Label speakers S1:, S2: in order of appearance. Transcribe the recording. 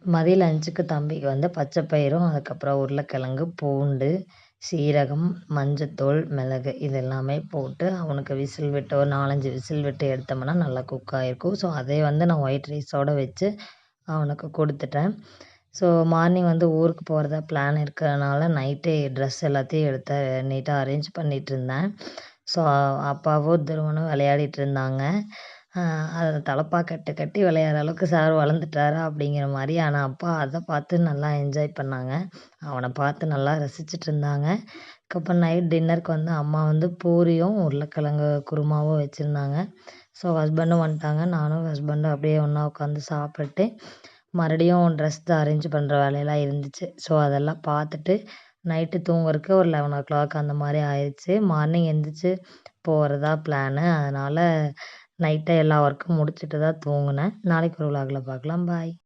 S1: மதிய லஞ்சுக்கு தம்பிக்கு வந்து பச்சை பயிரும், அதுக்கப்புறம் உருளைக்கிழங்கு, பூண்டு, சீரகம், மஞ்சத்தூள், மிளகு இது எல்லாமே போட்டு அவனுக்கு விசில் விட்டு ஒரு 4, 5 விசில் விட்டு எடுத்தோம்னா நல்லா குக் ஆகிருக்கும். ஸோ அதே வந்து நான் ஒயிட் ரைஸோடு வச்சு அவனுக்கு கொடுத்துட்டேன். ஸோ மார்னிங் வந்து ஊருக்கு போகிறதா பிளான் இருக்கிறதுனால நைட்டே ட்ரெஸ் எல்லாத்தையும் எடுத்து நீட்டாக அரேஞ்ச் பண்ணிகிட்ருந்தேன். ஸோ அப்பாவும் துருவனும் விளையாடிட்டு இருந்தாங்க. அதை தலப்பா கட்டி விளையாடுற அளவுக்கு சார் வளர்ந்துட்டாரா அப்படிங்கிற மாதிரி. ஆனால் அப்பா அதை பார்த்து நல்லா என்ஜாய் பண்ணாங்க. அவனை பார்த்து நல்லா ரசிச்சுட்டு இருந்தாங்க. அதுக்கப்புறம் நைட் டின்னருக்கு வந்து அம்மா வந்து பூரியும் உருளைக்கிழங்கு குருமாவும் வச்சுருந்தாங்க. ஸோ ஹஸ்பண்டும் வந்துட்டாங்க. நானும் ஹஸ்பண்டும் அப்படியே ஒன்றா உட்காந்து சாப்பிட்டு மறுபடியும் ட்ரெஸ் தான் அரேஞ்ச் பண்ணுற வேலையெல்லாம் இருந்துச்சு. ஸோ அதெல்லாம் பார்த்துட்டு நைட்டு தூங்குறதுக்கு ஒரு 11:00 அந்த மாதிரி ஆயிடுச்சு. மார்னிங் எழுந்திரிச்சு போகிறதா பிளானு. அதனால் நைட்டே எல்லா ஒர்க்கும் முடிச்சுட்டு தான் தூங்கினேன். நாளைக்கு ஒரு விலாகில் பார்க்கலாம். பாய்.